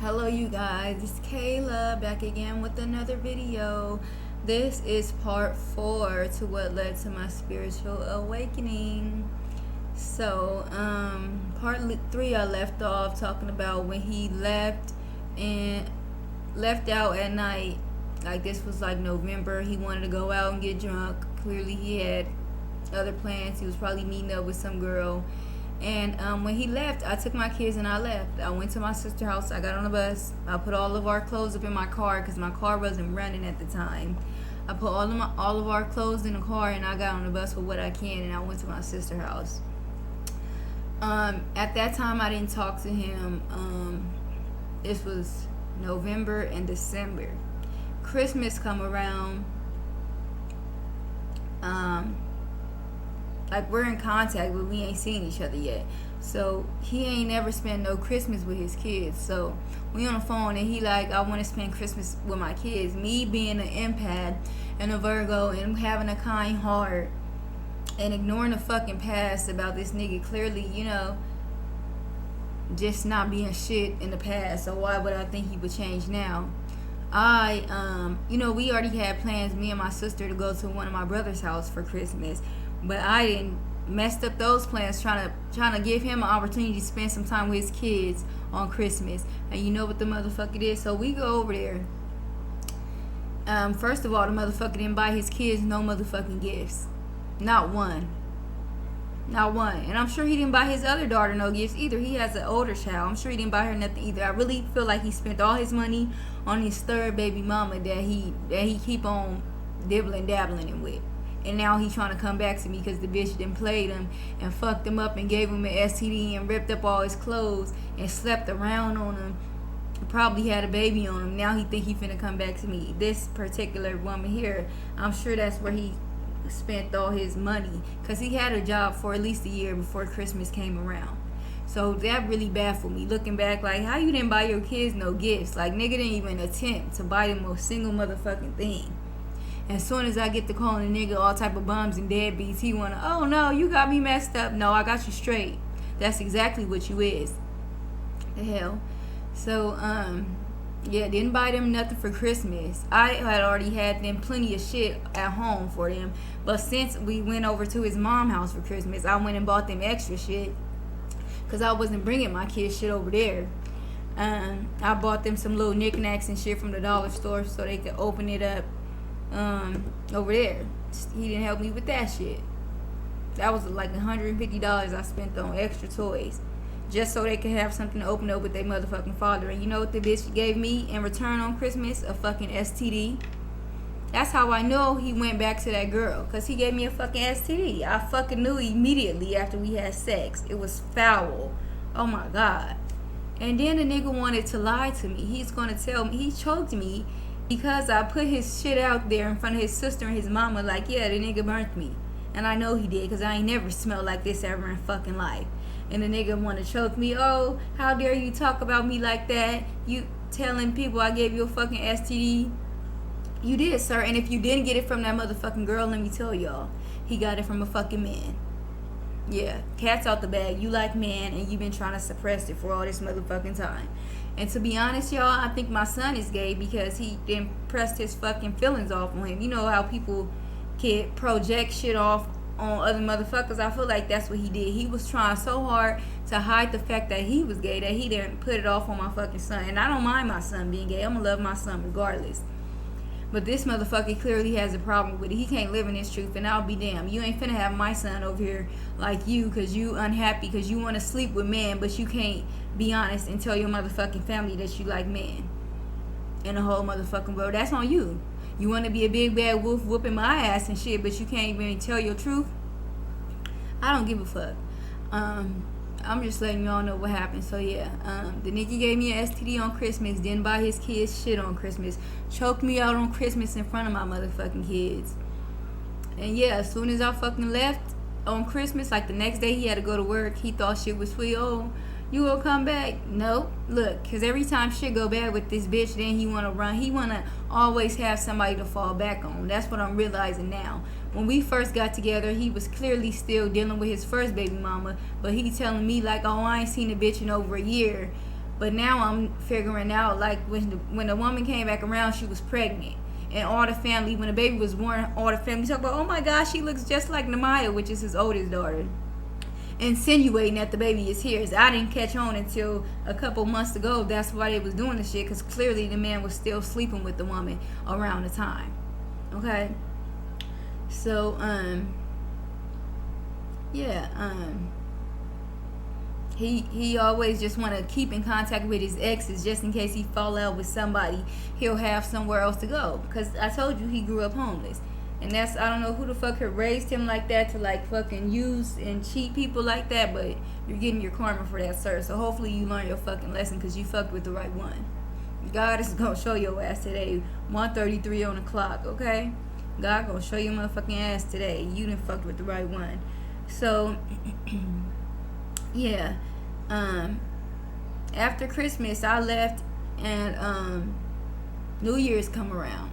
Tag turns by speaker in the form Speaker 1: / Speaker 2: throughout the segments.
Speaker 1: Hello you guys, it's Kayla back again with another video. This is part 4 to what led to my spiritual awakening. So, part 3 I left off talking about when he left and left out at night. Like this was like November. He wanted to go out and get drunk. Clearly he had other plans. He was probably meeting up with some girl. And when he left, I took my kids and I left. I went to my sister's house. I got on the bus. I put all of our clothes up in my car because my car wasn't running at the time. I put all of our clothes in the car and I got on the bus with what I can and I went to my sister's house. At that time, I didn't talk to him. This was November and December. Christmas come around. Like we're in contact, but we ain't seen each other yet. So he ain't never spent no Christmas with his kids. So we on the phone and he like, I want to spend Christmas with my kids. Me being an empath and a Virgo and having a kind heart and ignoring the fucking past about this nigga clearly, just not being shit in the past. So why would I think he would change now? We already had plans, me and my sister, to go to one of my brother's house for Christmas. But I didn't messed up those plans trying to give him an opportunity to spend some time with his kids on Christmas. And you know what the motherfucker did? So we go over there. First of all, the motherfucker didn't buy his kids no motherfucking gifts. Not one. Not one. And I'm sure he didn't buy his other daughter no gifts either. He has an older child. I'm sure he didn't buy her nothing either. I really feel like he spent all his money on his third baby mama that he keep on dibbling dabbling with. And now he's trying to come back to me because the bitch done played him and fucked him up and gave him an STD and ripped up all his clothes and slept around on him. Probably had a baby on him. Now he think he finna come back to me. This particular woman here, I'm sure that's where he spent all his money because he had a job for at least a year before Christmas came around. So that really baffled me. Looking back, like, how you didn't buy your kids no gifts? Like, nigga didn't even attempt to buy them a single motherfucking thing. As soon as I get to calling a nigga all type of bums and deadbeats, he wanna, oh no, you got me messed up. No, I got you straight. That's exactly what you is. The hell. So, didn't buy them nothing for Christmas. I had already had them plenty of shit at home for them. But since we went over to his mom's house for Christmas, I went and bought them extra shit. Because I wasn't bringing my kids shit over there. I bought them some little knickknacks and shit from the dollar store so they could open it up. Over there. He didn't help me with that shit. That was like $150 I spent on extra toys just so they could have something to open up with their motherfucking father. And you know what the bitch gave me in return on Christmas? A fucking STD. That's how I know he went back to that girl, because he gave me a fucking STD. I fucking knew immediately after we had sex. It was foul. Oh my god. And then the nigga wanted to lie to me. He's gonna tell me he choked me because I put his shit out there in front of his sister and his mama, like, yeah, the nigga burnt me. And I know he did, because I ain't never smelled like this ever in fucking life. And the nigga want to choke me. Oh, how dare you talk about me like that? You telling people I gave you a fucking STD? You did, sir. And if you didn't get it from that motherfucking girl, let me tell y'all, he got it from a fucking man. Yeah, cat's out the bag. You like man, and you've been trying to suppress it for all this motherfucking time. And to be honest, y'all, I think my son is gay because he then pressed his fucking feelings off on him. You know how people can project shit off on other motherfuckers? I feel like that's what he did. He was trying so hard to hide the fact that he was gay that he didn't put it off on my fucking son. And I don't mind my son being gay. I'm gonna love my son regardless. But this motherfucker clearly has a problem with it. He can't live in his truth, and I'll be damned. You ain't finna have my son over here like you because you unhappy because you want to sleep with men, but you can't be honest and tell your motherfucking family that you like men in the whole motherfucking world. That's on you. You want to be a big bad wolf whooping my ass and shit, but you can't even tell your truth. I don't give a fuck. I'm just letting y'all know what happened. So yeah, the nigga gave me an STD on Christmas, didn't buy his kids shit on Christmas, choked me out on Christmas in front of my motherfucking kids. And yeah, as soon as I fucking left on Christmas, like the next day he had to go to work, he thought shit was sweet. Oh, you gonna come back? Nope. Look, because every time shit go bad with this bitch, then he want to run. He want to always have somebody to fall back on. That's what I'm realizing now. When we first got together, he was clearly still dealing with his first baby mama, but he telling me like, oh, I ain't seen a bitch in over a year. But now I'm figuring out, like, when the woman came back around, she was pregnant. And all the family, when the baby was born, all the family talk about, oh my gosh, she looks just like Namaya, which is his oldest daughter, insinuating that the baby is his. I didn't catch on until a couple months ago. That's why they was doing this shit, because clearly the man was still sleeping with the woman around the time. Okay? So, he always just want to keep in contact with his exes just in case he fall out with somebody. He'll have somewhere else to go. Because I told you he grew up homeless. And that's, I don't know who the fuck had raised him like that to like fucking use and cheat people like that. But you're getting your karma for that, sir. So hopefully you learn your fucking lesson because you fucked with the right one. God is going to show your ass today. 1:33 on the clock, okay? God going to show your motherfucking ass today. You done fucked with the right one. So, yeah. After Christmas, I left, and New Year's come around.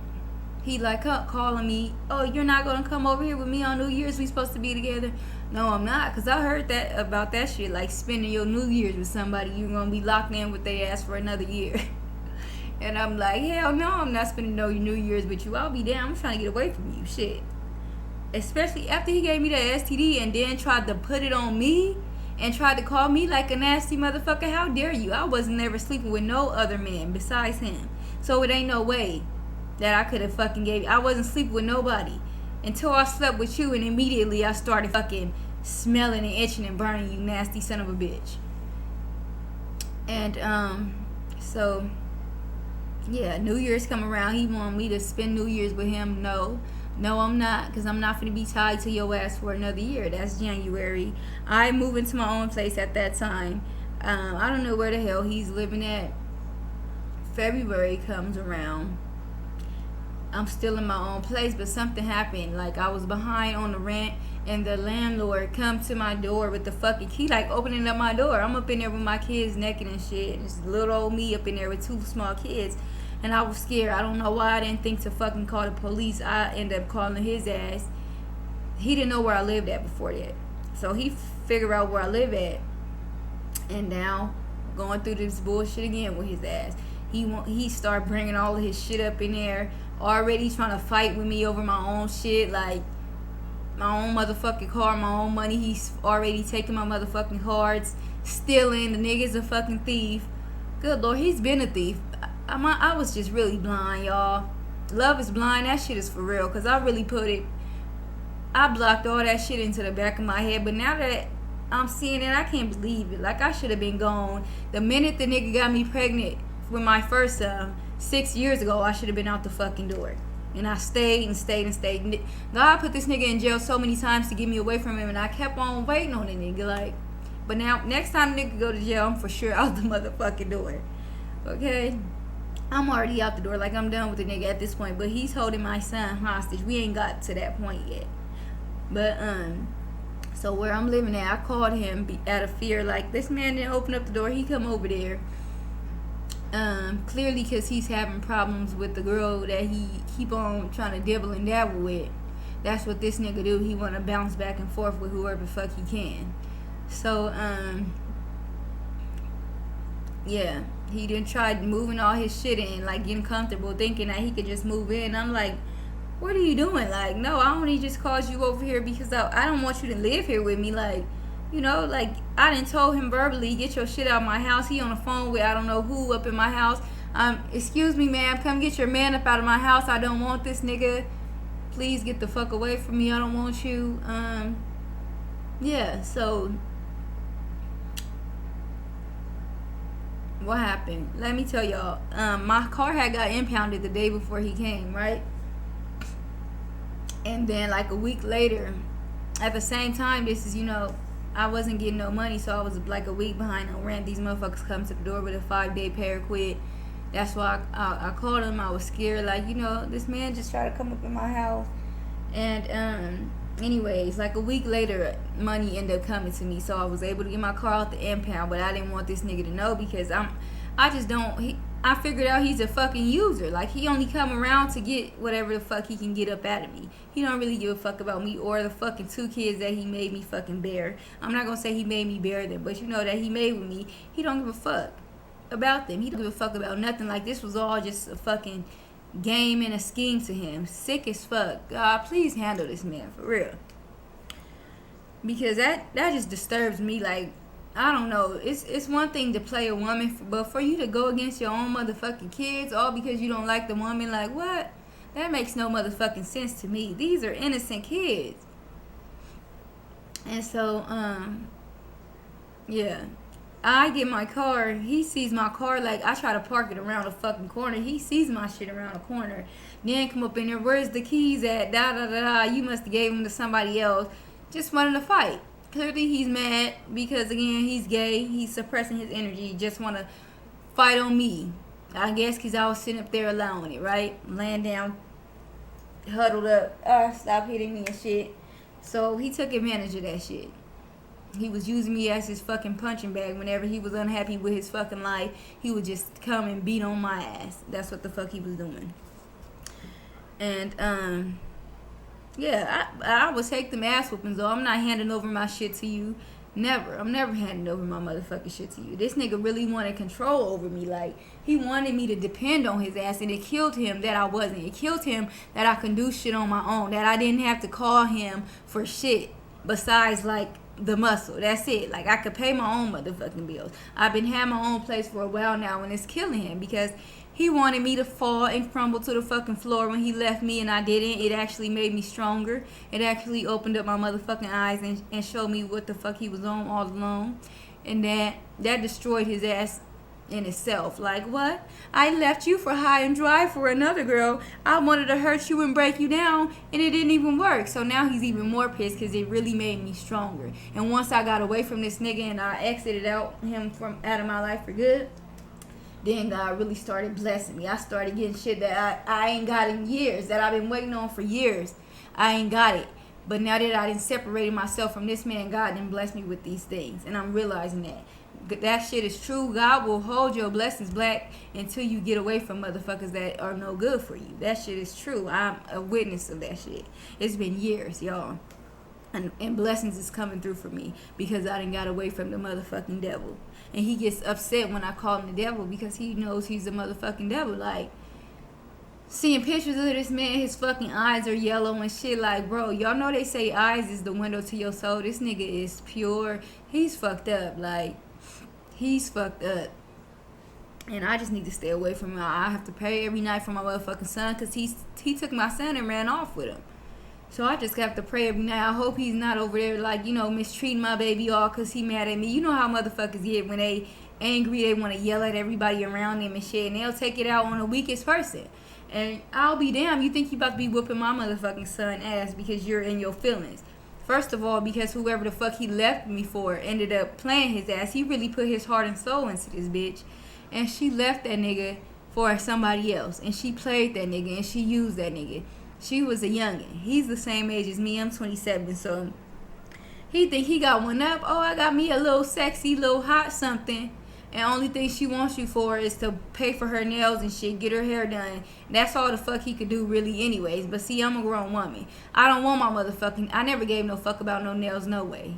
Speaker 1: He like calling me, oh, you're not gonna come over here with me on New Year's? We supposed to be together? No, I'm not, because I heard that about that shit, like spending your New Year's with somebody, you're gonna be locked in with their ass for another year. And I'm like, hell no, I'm not spending no New Year's with you. I'll be down. I'm trying to get away from you. Shit. Especially after he gave me that STD and then tried to put it on me and tried to call me like a nasty motherfucker. How dare you? I wasn't ever sleeping with no other man besides him. So it ain't no way that I could have fucking gave you. I wasn't sleeping with nobody until I slept with you, and immediately I started fucking smelling and itching and burning, you nasty son of a bitch. And so yeah, New Year's come around. He want me to spend New Year's with him. No, I'm not, because I'm not going to be tied to your ass for another year. That's January. I moved into my own place at that time. I don't know where the hell he's living at. February comes around. I'm still in my own place, but something happened. Like, I was behind on the rent, and the landlord come to my door with the fucking key, like opening up my door. I'm up in there with my kids naked and shit. Just little old me up in there with two small kids. And I was scared. I don't know why I didn't think to fucking call the police. I ended up calling his ass. He didn't know where I lived at before that. So he figured out where I live at. And now, going through this bullshit again with his ass. He started bringing all of his shit up in there. Already trying to fight with me over my own shit. Like, my own motherfucking car, my own money. He's already taking my motherfucking cards. Stealing. The nigga's a fucking thief. Good Lord, he's been a thief. I was just really blind, y'all. Love is blind. That shit is for real. Because I really I blocked all that shit into the back of my head. But now that I'm seeing it, I can't believe it. Like, I should have been gone. The minute the nigga got me pregnant with my first son, 6 years ago, I should have been out the fucking door. And I stayed and stayed and stayed. God put this nigga in jail so many times to get me away from him. And I kept on waiting on the nigga. Like, but now, next time nigga go to jail, I'm for sure out the motherfucking door. Okay? I'm already out the door. Like, I'm done with the nigga at this point. But he's holding my son hostage. We ain't got to that point yet. But, so where I'm living at, I called him out of fear. Like, this man didn't open up the door. He come over there. Clearly because he's having problems with the girl that he keep on trying to dibble and dabble with. That's what this nigga do. He want to bounce back and forth with whoever the fuck he can. So, yeah, he done tried moving all his shit in, like getting comfortable, thinking that he could just move in. I'm like, what are you doing? Like, no, I only just called you over here because I don't want you to live here with me. Like, you know, like, I done told him verbally, get your shit out of my house. He on the phone with I don't know who up in my house. Excuse me, ma'am, come get your man up out of my house. I don't want this nigga. Please get the fuck away from me. I don't want you. Yeah, so what happened? Let me tell y'all. My car had got impounded the day before he came, right? And then like a week later, at the same time, this is, you know, I wasn't getting no money, so I was like a week behind on rent. These motherfuckers come to the door with a 5-day pay or quit. That's why I called him. I was scared, like, you know, this man just tried to come up in my house. And anyways, like a week later, money ended up coming to me, so I was able to get my car out the impound. But I didn't want this nigga to know because I figured out he's a fucking user. Like, he only come around to get whatever the fuck he can get up out of me. He don't really give a fuck about me or the fucking 2 kids that he made me fucking bear. I'm not gonna say he made me bear them, but you know that he made with me. He don't give a fuck about them. He don't give a fuck about nothing. Like, this was all just a fucking game and a scheme to him. Sick as fuck. God, please handle this man, for real. Because that just disturbs me. Like, I don't know. It's one thing to play a woman, but for you to go against your own motherfucking kids all because you don't like the woman, like, what? That makes no motherfucking sense to me. These are innocent kids. And so, yeah. I get my car, he sees my car, like, I try to park it around the fucking corner. He sees my shit around the corner. Then come up in there, where's the keys at? Da da da da. You must have gave them to somebody else. Just wanting to fight. Clearly he's mad because, again, he's gay. He's suppressing his energy. Just want to fight on me. I guess because I was sitting up there allowing it, right? Laying down, huddled up. Stop hitting me and shit. So he took advantage of that shit. He was using me as his fucking punching bag. Whenever he was unhappy with his fucking life, he would just come and beat on my ass. That's what the fuck he was doing. And, yeah, I would take them ass whoopings, though. I'm not handing over my shit to you. Never. I'm never handing over my motherfucking shit to you. This nigga really wanted control over me. Like, he wanted me to depend on his ass, and it killed him that I wasn't. It killed him that I can do shit on my own, that I didn't have to call him for shit besides, like, the muscle. That's it. Like, I could pay my own motherfucking bills. I've been having my own place for a while now, and it's killing him because he wanted me to fall and crumble to the fucking floor when he left me, and I didn't. It actually made me stronger. It actually opened up my motherfucking eyes and showed me what the fuck he was on all along. And that destroyed his ass in itself. Like, what? I left you for high and dry for another girl. I wanted to hurt you and break you down, and it didn't even work. So now he's even more pissed because it really made me stronger. And once I got away from this nigga and I exited out of my life for good, then God really started blessing me. I started getting shit that I ain't got in years, that I've been waiting on for years. I ain't got it. But now that I done separated myself from this man, God done blessed me with these things. And I'm realizing that. That shit is true. God will hold your blessings back until you get away from motherfuckers that are no good for you. That shit is true. I'm a witness of that shit. It's been years, y'all. And blessings is coming through for me because I done got away from the motherfucking devil. And he gets upset when I call him the devil because he knows he's the motherfucking devil. Like, seeing pictures of this man, his fucking eyes are yellow and shit. Like, bro, y'all know they say eyes is the window to your soul. This nigga is pure. He's fucked up. Like, he's fucked up. And I just need to stay away from him. I have to pray every night for my motherfucking son because he took my son and ran off with him. So I just have to pray every night. I hope he's not over there, like, mistreating my baby all because he mad at me. You know how motherfuckers get when they angry, they want to yell at everybody around them and shit, and they'll take it out on the weakest person. And I'll be damned. You think you about to be whooping my motherfucking son ass because you're in your feelings. First of all, because whoever the fuck he left me for ended up playing his ass. He really put his heart and soul into this bitch. And she left that nigga for somebody else. And she played that nigga and she used that nigga. She was a youngin'. He's the same age as me. I'm 27, so he think he got one up. Oh, I got me a little sexy, little hot something. And only thing she wants you for is to pay for her nails and shit, get her hair done. That's all the fuck he could do really anyways. But see, I'm a grown woman. I don't want my motherfucking... I never gave no fuck about no nails, no way,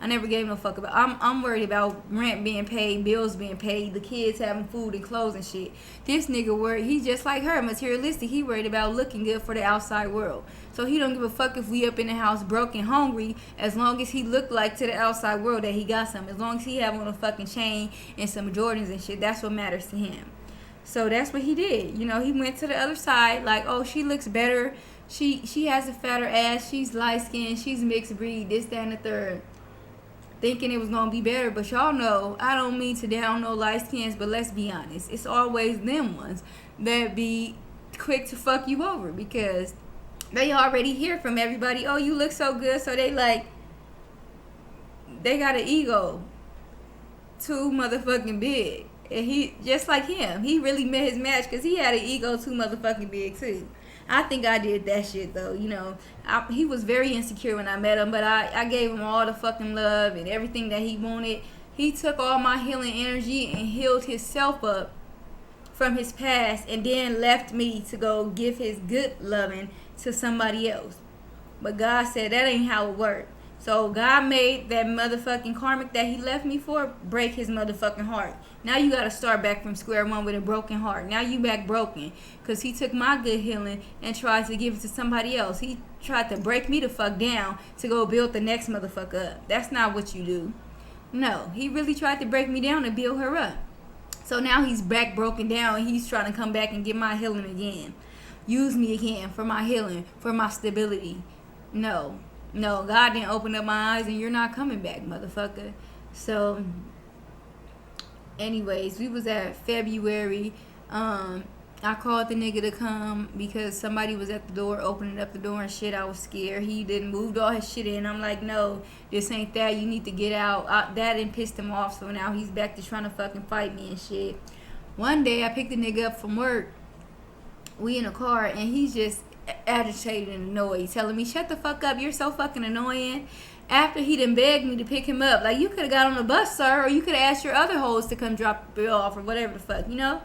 Speaker 1: I never gave no fuck about... I'm worried about rent being paid, bills being paid, the kids having food and clothes and shit. This nigga worried... He's just like her, materialistic. He worried about looking good for the outside world. So he don't give a fuck if we up in the house broke and hungry, as long as he look like to the outside world that he got some. As long as he have on a fucking chain and some Jordans and shit, that's what matters to him. So that's what he did. He went to the other side, like, oh, she looks better. She has a fatter ass. She's light-skinned. She's mixed breed. This, that, and the third. Thinking it was going to be better. But y'all know, I don't mean to down no light-skins, but let's be honest. It's always them ones that be quick to fuck you over because they already hear from everybody, oh, you look so good. So they got an ego too motherfucking big. And he, just like him, he really met his match because he had an ego too motherfucking big too. I think I did that shit though, he was very insecure when I met him, but I gave him all the fucking love and everything that he wanted. He took all my healing energy and healed himself up from his past and then left me to go give his good loving to somebody else. But God said that ain't how it worked. So God made that motherfucking karmic that he left me for break his motherfucking heart. Now you gotta start back from square one with a broken heart. Now you back broken. Cause he took my good healing and tried to give it to somebody else. He tried to break me the fuck down to go build the next motherfucker up. That's not what you do. No, he really tried to break me down and build her up. So now he's back broken down and he's trying to come back and get my healing again. Use me again for my healing, for my stability. No, God didn't open up my eyes and you're not coming back, motherfucker. So, anyways, we was at February. I called the nigga to come because somebody was at the door opening up the door and shit. I was scared. He didn't move all his shit in. I'm like, no, this ain't that. You need to get out. That didn't piss him off. So now he's back to trying to fucking fight me and shit. One day I picked the nigga up from work. We in a car and he's just agitated and annoyed, telling me, shut the fuck up, you're so fucking annoying. After he done begged me to pick him up, like, you could have got on the bus, sir, or you could have asked your other hoes to come drop it off or whatever the fuck, you know.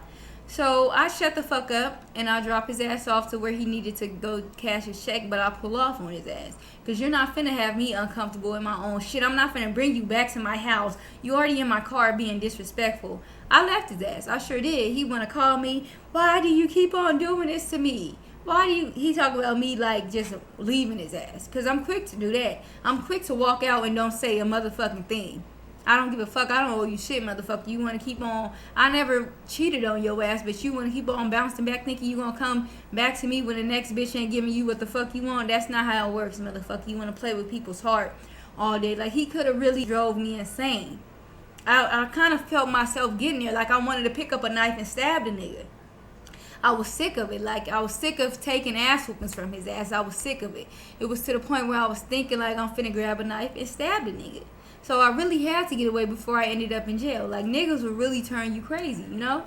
Speaker 1: So I shut the fuck up and I drop his ass off to where he needed to go cash his check, but I pull off on his ass. Because you're not finna have me uncomfortable in my own shit. I'm not finna bring you back to my house. You already in my car being disrespectful. I left his ass. I sure did. He wanna call me, why do you keep on doing this to me? Why do you, he talk about me like just leaving his ass? Because I'm quick to do that. I'm quick to walk out and don't say a motherfucking thing. I don't give a fuck. I don't owe you shit, motherfucker. You want to keep on. I never cheated on your ass, but you want to keep on bouncing back thinking you going to come back to me when the next bitch ain't giving you what the fuck you want. That's not how it works, motherfucker. You want to play with people's heart all day. Like, he could have really drove me insane. I kind of felt myself getting there. Like, I wanted to pick up a knife and stab the nigga. I was sick of it. Like, I was sick of taking ass whoopings from his ass. I was sick of it. It was to the point where I was thinking, like, I'm finna grab a knife and stab the nigga. So I really had to get away before I ended up in jail. Like, niggas will really turn you crazy, you know?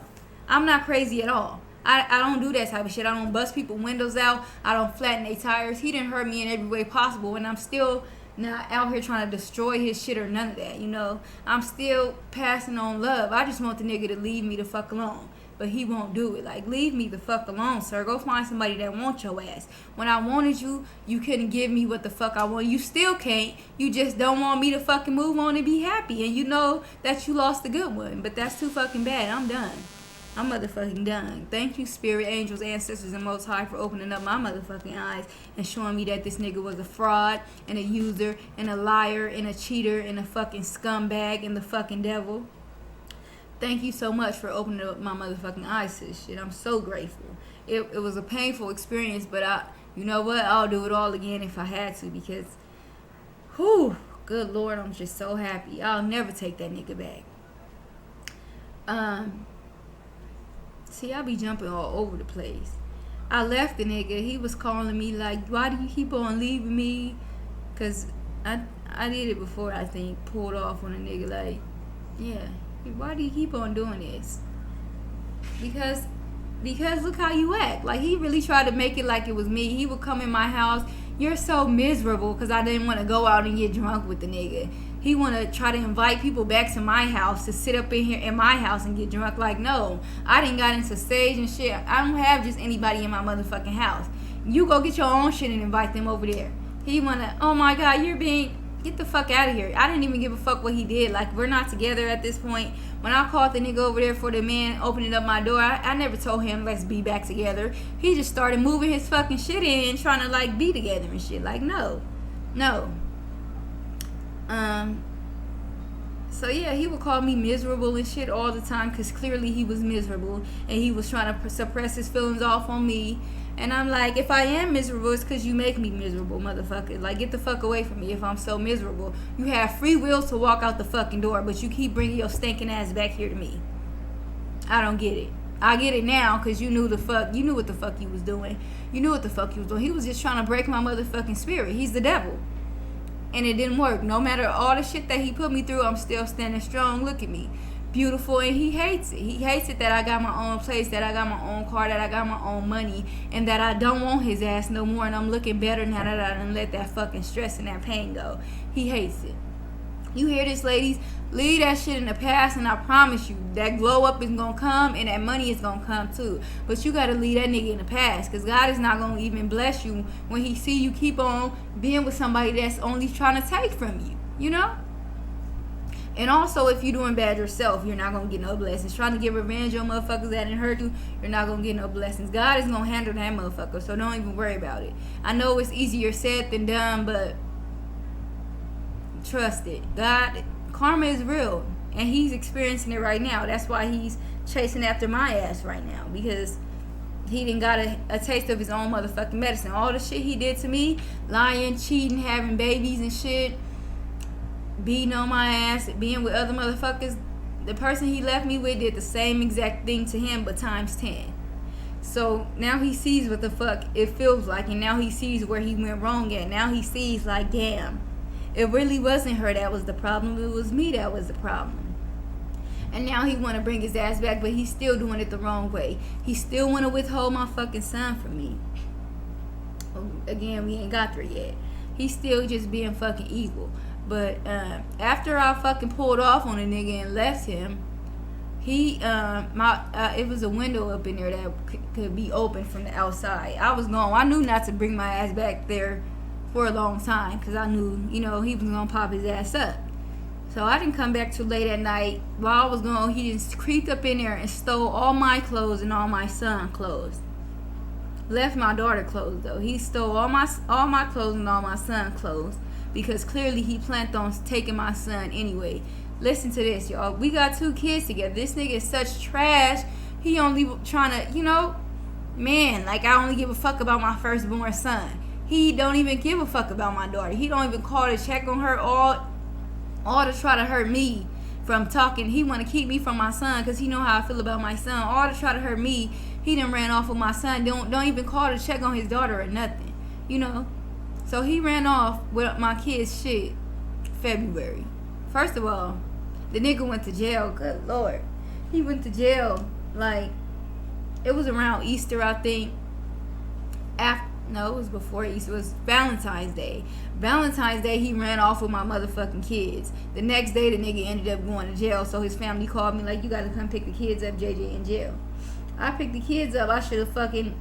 Speaker 1: I'm not crazy at all. I don't do that type of shit. I don't bust people windows out. I don't flatten their tires. He didn't hurt me in every way possible, and I'm still not out here trying to destroy his shit or none of that, you know? I'm still passing on love. I just want the nigga to leave me the fuck alone. But he won't do it. Like, leave me the fuck alone, sir. Go find somebody that wants your ass. When I wanted you, you couldn't give me what the fuck I want. You still can't. You just don't want me to fucking move on and be happy. And you know that you lost a good one. But that's too fucking bad. I'm done. I'm motherfucking done. Thank you, spirit, angels, ancestors, and Most High for opening up my motherfucking eyes and showing me that this nigga was a fraud and a user and a liar and a cheater and a fucking scumbag and the fucking devil. Thank you so much for opening up my motherfucking eyes to this shit. I'm so grateful. It was a painful experience, but you know what? I'll do it all again if I had to because, whew, good Lord, I'm just so happy. I'll never take that nigga back. See, I be jumping all over the place. I left the nigga. He was calling me like, why do you keep on leaving me? Because I did it before, I think. Pulled off on a nigga like, yeah. Why do you keep on doing this? Because look how you act. Like, he really tried to make it like it was me. He would come in my house. You're so miserable because I didn't want to go out and get drunk with the nigga. He want to try to invite people back to my house to sit up in here in my house and get drunk. Like, no. I didn't got into stage and shit. I don't have just anybody in my motherfucking house. You go get your own shit and invite them over there. He want to, oh my God, you're being... Get the fuck out of here. I didn't even give a fuck what he did. Like, we're not together at this point. When I called the nigga over there for the man opening up my door, I never told him, let's be back together. He just started moving his fucking shit in, trying to, like, be together and shit. Like, no. So, yeah, he would call me miserable and shit all the time because clearly he was miserable. And he was trying to suppress his feelings off on me. And I'm like, if I am miserable, it's because you make me miserable, motherfucker. Like, get the fuck away from me if I'm so miserable. You have free will to walk out the fucking door, but you keep bringing your stinking ass back here to me. I don't get it. I get it now because you knew what the fuck you was doing. You knew what the fuck you was doing. He was just trying to break my motherfucking spirit. He's the devil. And it didn't work. No matter all the shit that he put me through, I'm still standing strong. Look at me. Beautiful, and he hates it. He hates it that I got my own place, that I got my own car, that I got my own money, and that I don't want his ass no more, and I'm looking better now that I done let that fucking stress and that pain go. He hates it. You hear this, ladies? Leave that shit in the past, and I promise you, that glow up is gonna come, and that money is gonna come too. But you gotta leave that nigga in the past, because God is not gonna even bless you when he see you keep on being with somebody that's only trying to take from you, you know? And also, if you're doing bad yourself, you're not gonna get no blessings. Trying to get revenge on motherfuckers that didn't hurt you, you're not gonna get no blessings. God is gonna handle that motherfucker, so don't even worry about it. I know it's easier said than done, but trust it. God, karma is real, and he's experiencing it right now. That's why he's chasing after my ass right now, because he didn't got a taste of his own motherfucking medicine. All the shit he did to me, lying, cheating, having babies and shit, beating on my ass, being with other motherfuckers, the person he left me with did the same exact thing to him, but times 10. So now he sees what the fuck it feels like, and now he sees where he went wrong at. Now he sees, like, damn, it really wasn't her that was the problem, it was me that was the problem. And now he want to bring his ass back, but he's still doing it the wrong way. He still want to withhold my fucking son from me. Again, we ain't got there yet. He's still just being fucking evil. But after I fucking pulled off on a nigga and left him, he it was a window up in there that could be open from the outside. I was gone. I knew not to bring my ass back there for a long time, because I knew, you know, he was gonna pop his ass up. So I didn't come back till late at night. While I was gone, he just creeped up in there and stole all my clothes and all my son's clothes. Left my daughter clothes though. He stole all my clothes and all my son's clothes, because clearly he planned on taking my son anyway. Listen to this, y'all. We got 2 kids together. This nigga is such trash. He only trying to, you know, man, like, I only give a fuck about my firstborn son. He don't even give a fuck about my daughter. He don't even call to check on her, all to try to hurt me from talking. He want to keep me from my son because he know how I feel about my son. All to try to hurt me. He done ran off with my son. Don't even call to check on his daughter or nothing, you know. So he ran off with my kid's shit February. First of all, the nigga went to jail. Good Lord. He went to jail, like, it was around Easter, I think. No, it was before Easter. It was Valentine's Day. Valentine's Day, he ran off with my motherfucking kids. The next day, the nigga ended up going to jail. So his family called me like, you got to come pick the kids up. JJ in jail. I picked the kids up. I should have fucking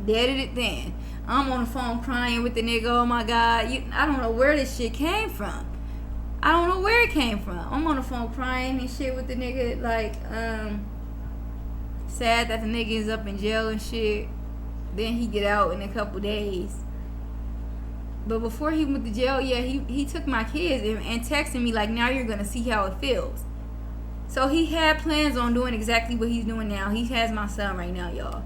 Speaker 1: deaded it then. I'm on the phone crying with the nigga. Oh my God. I don't know where this shit came from. I don't know where it came from. I'm on the phone crying and shit with the nigga. Like, sad that the nigga is up in jail and shit. Then he get out in a couple days. But before he went to jail, yeah, he took my kids and texted me like, now you're going to see how it feels. So he had plans on doing exactly what he's doing now. He has my son right now, y'all.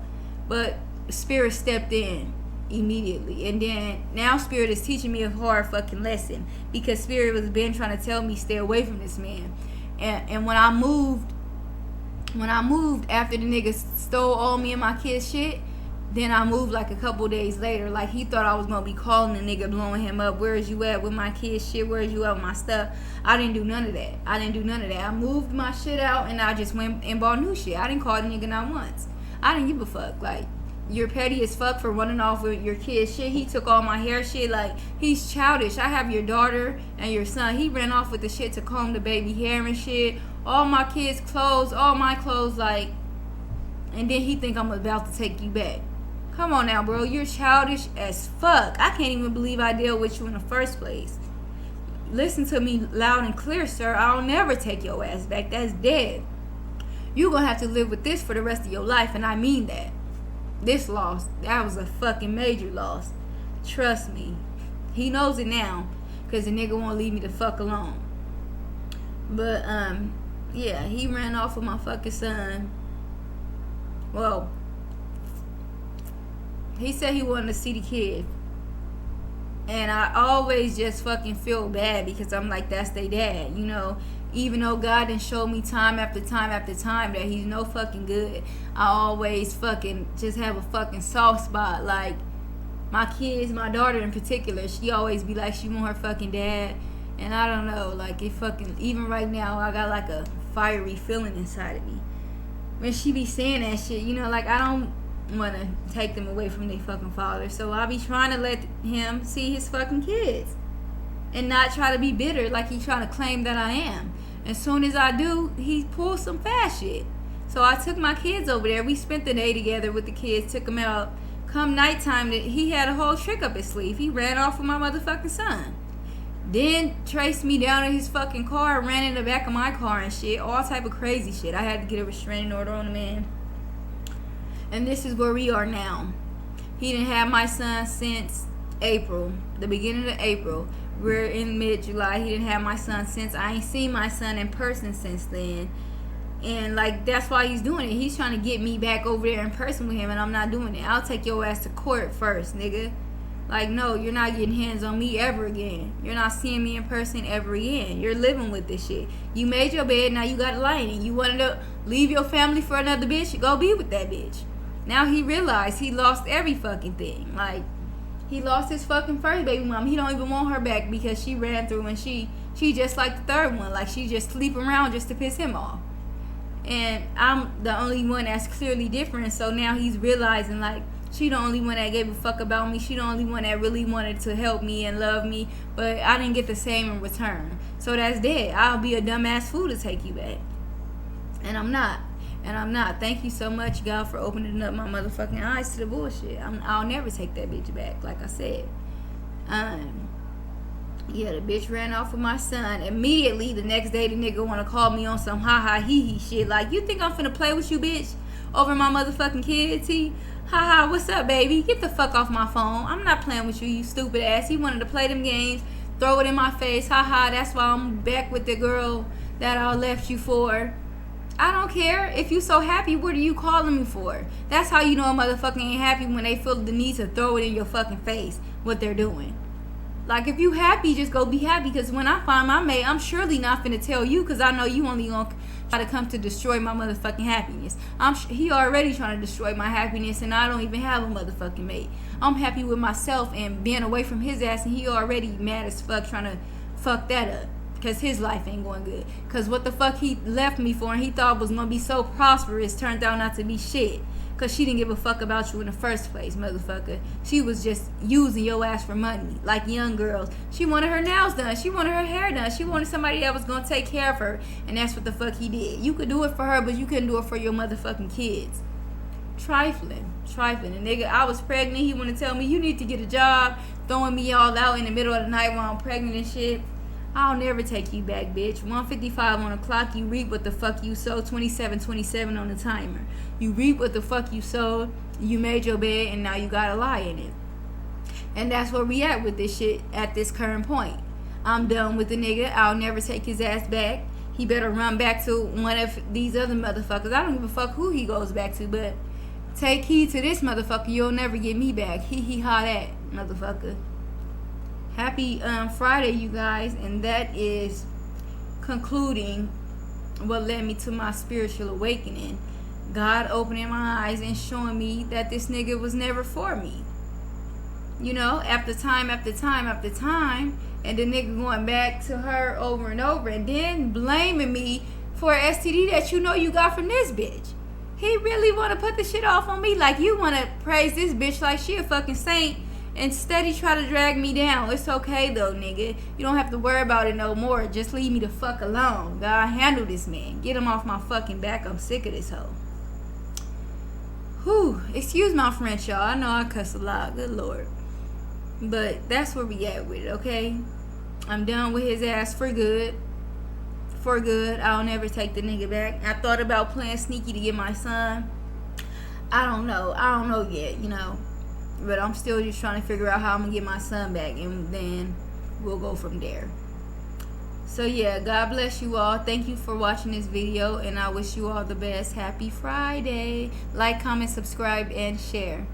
Speaker 1: But Spirit stepped in immediately. And then now Spirit is teaching me a hard fucking lesson. Because Spirit was been trying to tell me stay away from this man. And when I moved after the nigga stole all me and my kids' shit, then I moved like a couple days later. Like, he thought I was going to be calling the nigga, blowing him up. Where is you at with my kids' shit? Where is you at with my stuff? I didn't do none of that. I moved my shit out and I just went and bought new shit. I didn't call the nigga not once. I didn't give a fuck. Like, you're petty as fuck for running off with your kids' shit. He took all my hair shit. Like, he's childish. I have your daughter and your son. He ran off with the shit to comb the baby hair and shit. All my kids' clothes, all my clothes, like, and then he think I'm about to take you back. Come on now, bro. You're childish as fuck. I can't even believe I dealt with you in the first place. Listen to me loud and clear, sir. I'll never take your ass back. That's dead. You're going to have to live with this for the rest of your life, and I mean that. This loss, that was a fucking major loss. Trust me. He knows it now, because the nigga won't leave me the fuck alone. But, yeah, he ran off with my fucking son. Well, he said he wanted to see the kid. And I always just fucking feel bad because I'm like, that's their dad, you know. Even though God done showed me time after time after time that he's no fucking good, I always fucking just have a fucking soft spot. Like, my kids, my daughter in particular, she always be like, she want her fucking dad. And I don't know, like, it fucking, even right now, I got like a fiery feeling inside of me. When she be saying that shit, you know, like, I don't want to take them away from their fucking father. So I be trying to let him see his fucking kids. and not try to be bitter like he trying to claim that I am. As soon as I do, he pulls some fast shit. So I took my kids over there. We spent the day together with the kids, took them out. Come nighttime, he had a whole trick up his sleeve. He ran off with my motherfucking son. Then traced me down in his fucking car, ran in the back of my car and shit. All type of crazy shit. I had to get a restraining order on the man. And this is where we are now. He didn't have my son since April, the beginning of April. We're in mid-July. He didn't have my son since. I ain't seen my son in person since then. And like, that's why he's doing it. He's trying to get me back over there in person with him, and I'm not doing it. I'll take your ass to court first, nigga. Like, no, you're not getting hands on me ever again. You're not seeing me in person ever again. You're living with this shit. You made your bed, now you got to lie in it. You wanted to leave your family for another bitch? Go be with that bitch. Now he realized he lost every fucking thing. Like, he lost his fucking first baby mom. He don't even want her back because she ran through, and she just like the third one. Like, she just sleep around just to piss him off. And I'm the only one that's clearly different. So now he's realizing, like, she the only one that gave a fuck about me. She the only one that really wanted to help me and love me. But I didn't get the same in return. So that's dead. I'll be a dumbass fool to take you back. And I'm not. Thank you so much, God, for opening up my motherfucking eyes to the bullshit. I'll never take that bitch back, like I said. Yeah, the bitch ran off with my son. Immediately, the next day, the nigga want to call me on some ha-ha, hee-hee shit. Like, you think I'm finna play with you, bitch? Over my motherfucking kids, he? Ha-ha, what's up, baby? Get the fuck off my phone. I'm not playing with you, you stupid ass. He wanted to play them games, throw it in my face. Ha-ha, that's why I'm back with the girl that I left you for. I don't care. If you so happy, what are you calling me for? That's how you know a motherfucker ain't happy, when they feel the need to throw it in your fucking face, what they're doing. Like, if you happy, just go be happy. Because when I find my mate, I'm surely not finna tell you, because I know you only gonna try to come to destroy my motherfucking happiness. He already trying to destroy my happiness, and I don't even have a motherfucking mate. I'm happy with myself and being away from his ass, and he already mad as fuck trying to fuck that up. Because his life ain't going good. Because what the fuck he left me for and he thought was going to be so prosperous turned out not to be shit. Because she didn't give a fuck about you in the first place, motherfucker. She was just using your ass for money. Like young girls. She wanted her nails done. She wanted her hair done. She wanted somebody that was going to take care of her. And that's what the fuck he did. You could do it for her, but you couldn't do it for your motherfucking kids. Trifling. And nigga, I was pregnant. He want to tell me, you need to get a job. Throwing me all out in the middle of the night while I'm pregnant and shit. I'll never take you back, bitch. 1:55 on the clock. You reap what the fuck you sowed. 27:27 on the timer. You reap what the fuck you sowed. You made your bed, and now you got a lie in it. And that's where we at with this shit at this current point. I'm done with the nigga. I'll never take his ass back. He better run back to one of these other motherfuckers. I don't give a fuck who he goes back to, but take heed to this motherfucker. You'll never get me back. Hee-hee-ha that, motherfucker. Happy Friday, you guys, and that is concluding what led me to my spiritual awakening. God opening my eyes and showing me that this nigga was never for me. You know, after time, and the nigga going back to her over and over, and then blaming me for an STD that you know you got from this bitch. He really want to put the shit off on me, like you want to praise this bitch like she a fucking saint, and steady try to drag me down. It's okay though, nigga. You don't have to worry about it no more. Just leave me the fuck alone. God, handle this man. Get him off my fucking back. I'm sick of this hoe. Whew. Excuse my French, y'all. I know I cuss a lot. Good Lord. But that's where we at with it, okay? I'm done with his ass for good. For good. I'll never take the nigga back. I thought about playing sneaky to get my son. I don't know yet, you know. But I'm still just trying to figure out how I'm going to get my son back. And then we'll go from there. So yeah, God bless you all. Thank you for watching this video. And I wish you all the best. Happy Friday. Like, comment, subscribe, and share.